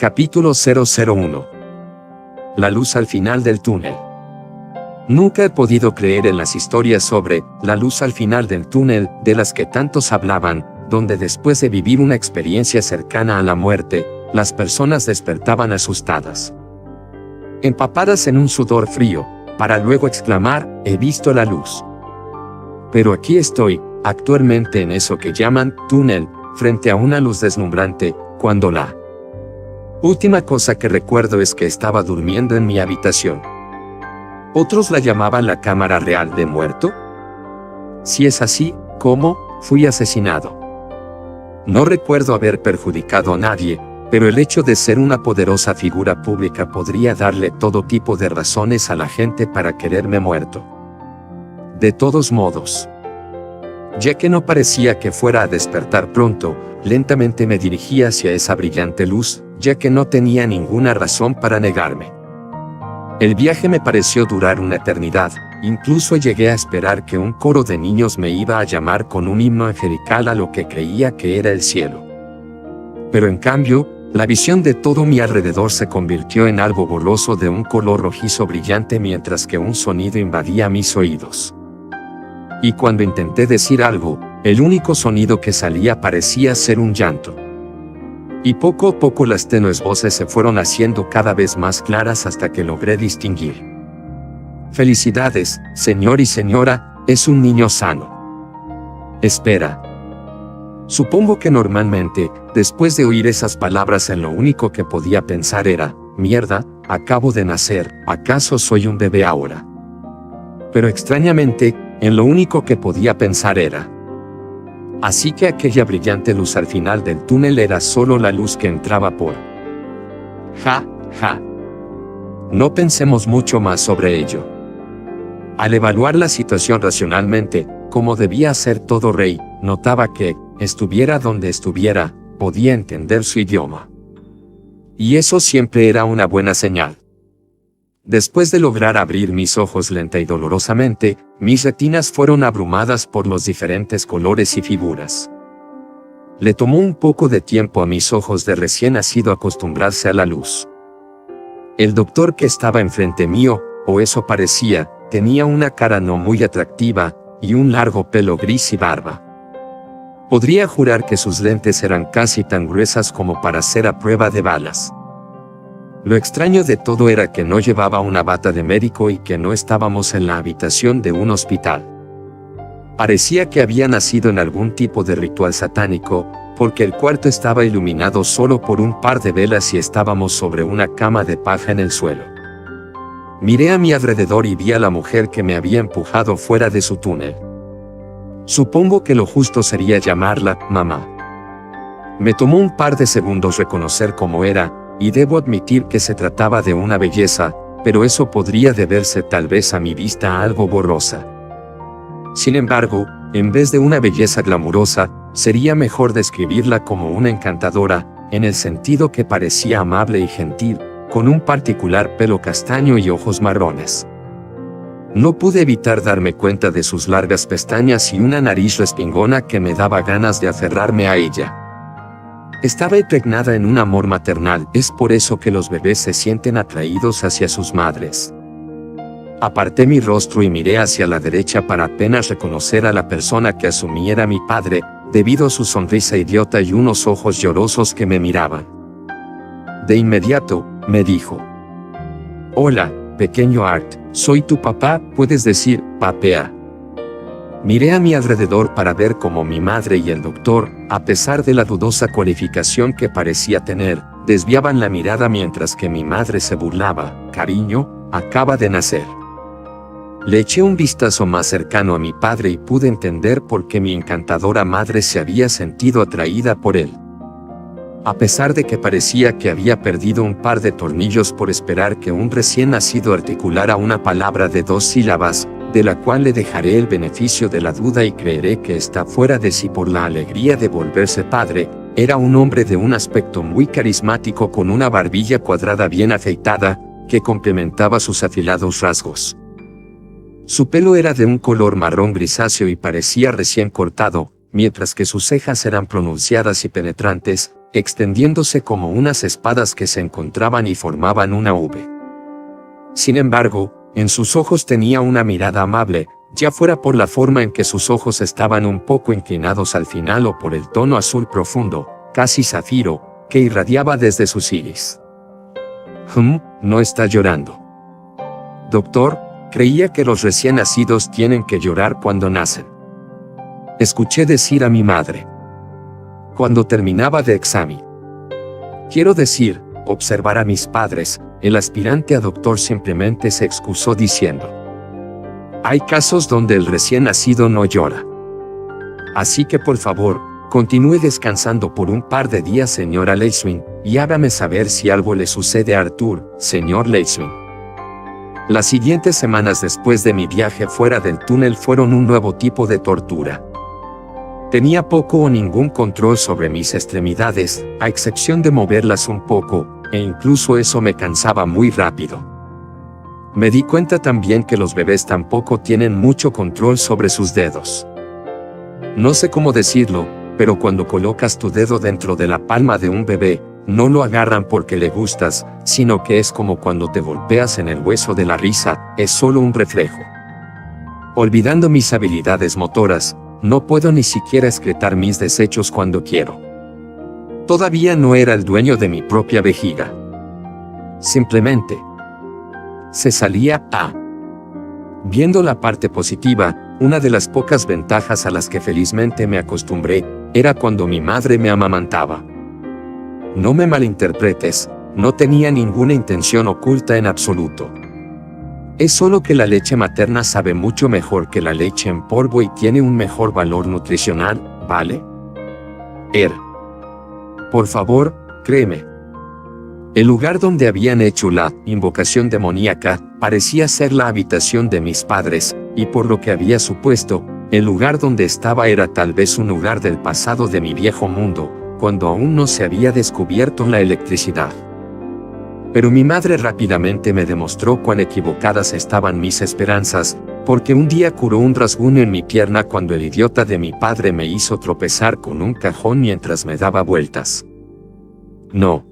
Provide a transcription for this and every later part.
Capítulo 001. La luz al final del túnel. Nunca he podido creer en las historias sobre la luz al final del túnel, de las que tantos hablaban, donde después de vivir una experiencia cercana a la muerte, las personas despertaban asustadas, empapadas en un sudor frío, para luego exclamar, he visto la luz. Pero aquí estoy, actualmente en eso que llaman túnel, frente a una luz deslumbrante, cuando la última cosa que recuerdo es que estaba durmiendo en mi habitación. ¿Otros la llamaban la cámara real de muerto? Si es así, ¿cómo fui asesinado? No recuerdo haber perjudicado a nadie, pero el hecho de ser una poderosa figura pública podría darle todo tipo de razones a la gente para quererme muerto. De todos modos, ya que no parecía que fuera a despertar pronto, lentamente me dirigí hacia esa brillante luz, ya que no tenía ninguna razón para negarme. El viaje me pareció durar una eternidad, incluso llegué a esperar que un coro de niños me iba a llamar con un himno angelical a lo que creía que era el cielo. Pero en cambio, la visión de todo mi alrededor se convirtió en algo borroso de un color rojizo brillante mientras que un sonido invadía mis oídos. Y cuando intenté decir algo, el único sonido que salía parecía ser un llanto. Y poco a poco las tenues voces se fueron haciendo cada vez más claras hasta que logré distinguir. Felicidades, señor y señora, es un niño sano. Espera. Supongo que normalmente, después de oír esas palabras en lo único que podía pensar era, mierda, acabo de nacer, ¿acaso soy un bebé ahora? Pero extrañamente, en lo único que podía pensar era, así que aquella brillante luz al final del túnel era solo la luz que entraba por. Ja. No pensemos mucho más sobre ello. Al evaluar la situación racionalmente, como debía ser todo rey, notaba que, estuviera donde estuviera, podía entender su idioma. Y eso siempre era una buena señal. Después de lograr abrir mis ojos lenta y dolorosamente, mis retinas fueron abrumadas por los diferentes colores y figuras. Le tomó un poco de tiempo a mis ojos de recién nacido acostumbrarse a la luz. El doctor que estaba enfrente mío, o eso parecía, tenía una cara no muy atractiva, y un largo pelo gris y barba. Podría jurar que sus lentes eran casi tan gruesas como para ser a prueba de balas. Lo extraño de todo era que no llevaba una bata de médico y que no estábamos en la habitación de un hospital. Parecía que había nacido en algún tipo de ritual satánico, porque el cuarto estaba iluminado solo por un par de velas y estábamos sobre una cama de paja en el suelo. Miré a mi alrededor y vi a la mujer que me había empujado fuera de su túnel. Supongo que lo justo sería llamarla mamá. Me tomó un par de segundos reconocer cómo era, y debo admitir que se trataba de una belleza, pero eso podría deberse tal vez a mi vista algo borrosa. Sin embargo, en vez de una belleza glamurosa, sería mejor describirla como una encantadora, en el sentido que parecía amable y gentil, con un particular pelo castaño y ojos marrones. No pude evitar darme cuenta de sus largas pestañas y una nariz respingona que me daba ganas de aferrarme a ella. Estaba impregnada en un amor maternal, es por eso que los bebés se sienten atraídos hacia sus madres. Aparté mi rostro y miré hacia la derecha para apenas reconocer a la persona que asumí era mi padre, debido a su sonrisa idiota y unos ojos llorosos que me miraban. De inmediato, me dijo: hola, pequeño Art, soy tu papá, puedes decir, papea. Miré a mi alrededor para ver cómo mi madre y el doctor, a pesar de la dudosa cualificación que parecía tener, desviaban la mirada mientras que mi madre se burlaba. Cariño, acaba de nacer. Le eché un vistazo más cercano a mi padre y pude entender por qué mi encantadora madre se había sentido atraída por él. A pesar de que parecía que había perdido un par de tornillos por esperar que un recién nacido articulara una palabra de 2 sílabas, de la cual le dejaré el beneficio de la duda y creeré que está fuera de sí por la alegría de volverse padre, era un hombre de un aspecto muy carismático con una barbilla cuadrada bien afeitada, que complementaba sus afilados rasgos. Su pelo era de un color marrón grisáceo y parecía recién cortado, mientras que sus cejas eran pronunciadas y penetrantes, extendiéndose como unas espadas que se encontraban y formaban una V. Sin embargo, en sus ojos tenía una mirada amable, ya fuera por la forma en que sus ojos estaban un poco inclinados al final o por el tono azul profundo, casi zafiro, que irradiaba desde sus iris. No está llorando. Doctor, creía que los recién nacidos tienen que llorar cuando nacen. Escuché decir a mi madre. Cuando terminaba de examen. Quiero decir, observar a mis padres, el aspirante a doctor simplemente se excusó diciendo. Hay casos donde el recién nacido no llora. Así que por favor, continúe descansando por un par de días, señora Leiswin, y hágame saber si algo le sucede a Arthur, señor Leiswin. Las siguientes semanas después de mi viaje fuera del túnel fueron un nuevo tipo de tortura. Tenía poco o ningún control sobre mis extremidades, a excepción de moverlas un poco, e incluso eso me cansaba muy rápido. Me di cuenta también que los bebés tampoco tienen mucho control sobre sus dedos. No sé cómo decirlo, pero cuando colocas tu dedo dentro de la palma de un bebé, no lo agarran porque le gustas, sino que es como cuando te golpeas en el hueso de la risa, es solo un reflejo. Olvidando mis habilidades motoras, no puedo ni siquiera excretar mis desechos cuando quiero. Todavía no era el dueño de mi propia vejiga. Simplemente se salía a. Viendo la parte positiva, una de las pocas ventajas a las que felizmente me acostumbré, era cuando mi madre me amamantaba. No me malinterpretes, no tenía ninguna intención oculta en absoluto. Es solo que la leche materna sabe mucho mejor que la leche en polvo y tiene un mejor valor nutricional, ¿vale? Por favor, créeme. El lugar donde habían hecho la invocación demoníaca parecía ser la habitación de mis padres, y por lo que había supuesto, el lugar donde estaba era tal vez un lugar del pasado de mi viejo mundo, cuando aún no se había descubierto la electricidad. Pero mi madre rápidamente me demostró cuán equivocadas estaban mis esperanzas, porque un día curó un rasguño en mi pierna cuando el idiota de mi padre me hizo tropezar con un cajón mientras me daba vueltas. No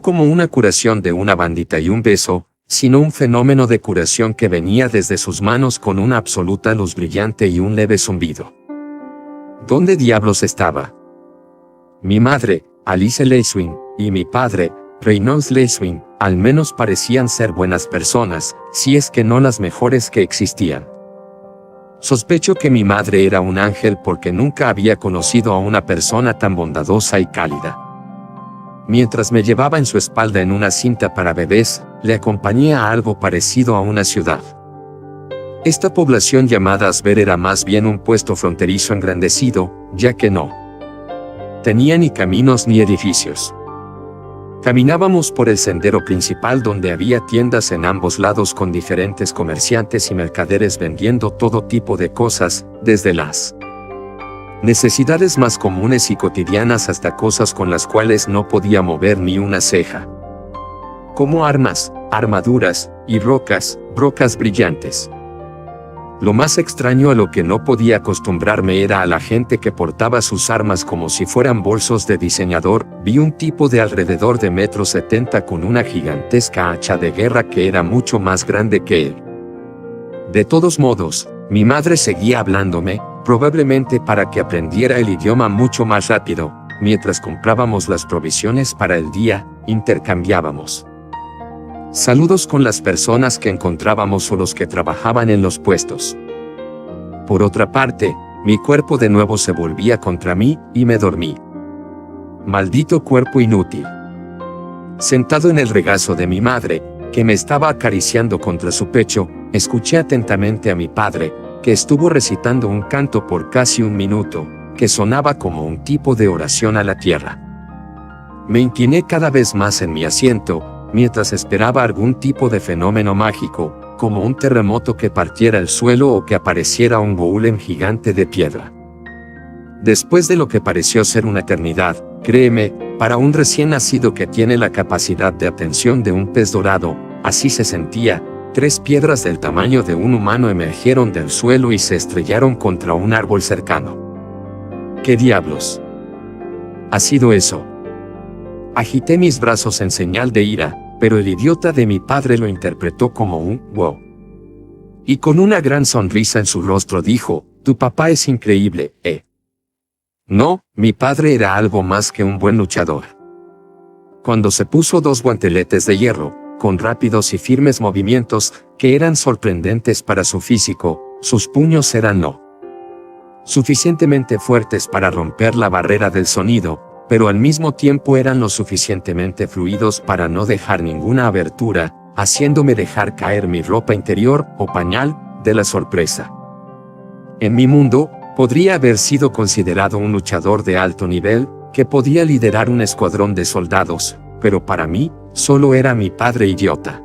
como una curación de una bandita y un beso, sino un fenómeno de curación que venía desde sus manos con una absoluta luz brillante y un leve zumbido. ¿Dónde diablos estaba? Mi madre, Alice Leiswin, y mi padre, Reynolds Leiswin, al menos parecían ser buenas personas, si es que no las mejores que existían. Sospecho que mi madre era un ángel porque nunca había conocido a una persona tan bondadosa y cálida. Mientras me llevaba en su espalda en una cinta para bebés, le acompañé a algo parecido a una ciudad. Esta población llamada Asber era más bien un puesto fronterizo engrandecido, ya que no tenía ni caminos ni edificios. Caminábamos por el sendero principal donde había tiendas en ambos lados con diferentes comerciantes y mercaderes vendiendo todo tipo de cosas, desde las necesidades más comunes y cotidianas hasta cosas con las cuales no podía mover ni una ceja. Como armas, armaduras, y rocas brillantes. Lo más extraño a lo que no podía acostumbrarme era a la gente que portaba sus armas como si fueran bolsos de diseñador. Vi un tipo de alrededor de 1,70 m con una gigantesca hacha de guerra que era mucho más grande que él. De todos modos, mi madre seguía hablándome, probablemente para que aprendiera el idioma mucho más rápido. Mientras comprábamos las provisiones para el día, intercambiábamos saludos con las personas que encontrábamos o los que trabajaban en los puestos. Por otra parte, mi cuerpo de nuevo se volvía contra mí, y me dormí. Maldito cuerpo inútil. Sentado en el regazo de mi madre, que me estaba acariciando contra su pecho, escuché atentamente a mi padre, que estuvo recitando un canto por casi 1 minuto, que sonaba como un tipo de oración a la tierra. Me incliné cada vez más en mi asiento, mientras esperaba algún tipo de fenómeno mágico, como un terremoto que partiera el suelo o que apareciera un golem gigante de piedra. Después de lo que pareció ser una eternidad, créeme, para un recién nacido que tiene la capacidad de atención de un pez dorado, así se sentía. 3 piedras del tamaño de un humano emergieron del suelo y se estrellaron contra un árbol cercano. ¿Qué diablos Ha sido eso. Agité mis brazos en señal de ira, pero el idiota de mi padre lo interpretó como un wow. Y con una gran sonrisa en su rostro dijo, tu papá es increíble, ¿eh? No, mi padre era algo más que un buen luchador. Cuando se puso 2 guanteletes de hierro, con rápidos y firmes movimientos, que eran sorprendentes para su físico, sus puños eran no suficientemente fuertes para romper la barrera del sonido, pero al mismo tiempo eran lo suficientemente fluidos para no dejar ninguna abertura, haciéndome dejar caer mi ropa interior o pañal de la sorpresa. En mi mundo, podría haber sido considerado un luchador de alto nivel, que podía liderar un escuadrón de soldados, pero para mí, solo era mi padre idiota.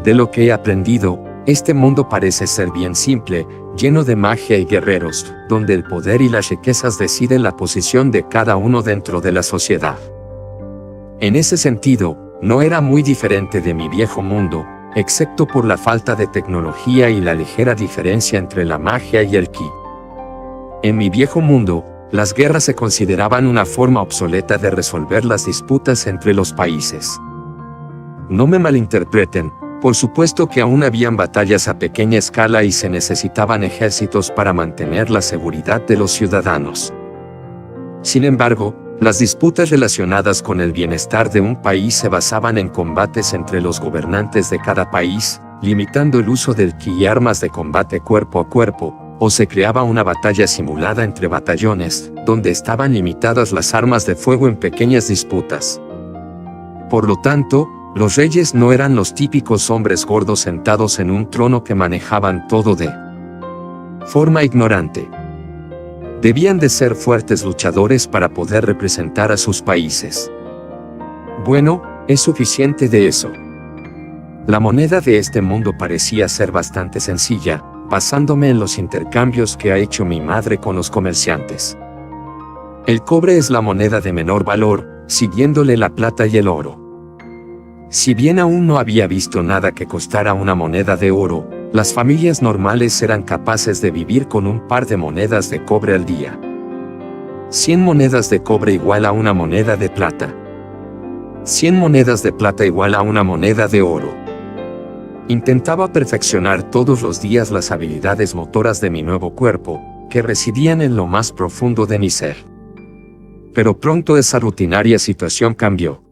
De lo que he aprendido, este mundo parece ser bien simple, lleno de magia y guerreros, donde el poder y las riquezas deciden la posición de cada uno dentro de la sociedad. En ese sentido, no era muy diferente de mi viejo mundo, excepto por la falta de tecnología y la ligera diferencia entre la magia y el ki. En mi viejo mundo, las guerras se consideraban una forma obsoleta de resolver las disputas entre los países. No me malinterpreten, por supuesto que aún habían batallas a pequeña escala y se necesitaban ejércitos para mantener la seguridad de los ciudadanos. Sin embargo, las disputas relacionadas con el bienestar de un país se basaban en combates entre los gobernantes de cada país, limitando el uso del ki y armas de combate cuerpo a cuerpo, o se creaba una batalla simulada entre batallones, donde estaban limitadas las armas de fuego en pequeñas disputas. Por lo tanto, los reyes no eran los típicos hombres gordos sentados en un trono que manejaban todo de forma ignorante. Debían de ser fuertes luchadores para poder representar a sus países. Bueno, es suficiente de eso. La moneda de este mundo parecía ser bastante sencilla, basándome en los intercambios que ha hecho mi madre con los comerciantes. El cobre es la moneda de menor valor, siguiéndole la plata y el oro. Si bien aún no había visto nada que costara una moneda de oro, las familias normales eran capaces de vivir con un par de monedas de cobre al día. 100 monedas de cobre igual a una moneda de plata. 100 monedas de plata igual a una moneda de oro. Intentaba perfeccionar todos los días las habilidades motoras de mi nuevo cuerpo, que residían en lo más profundo de mi ser. Pero pronto esa rutinaria situación cambió.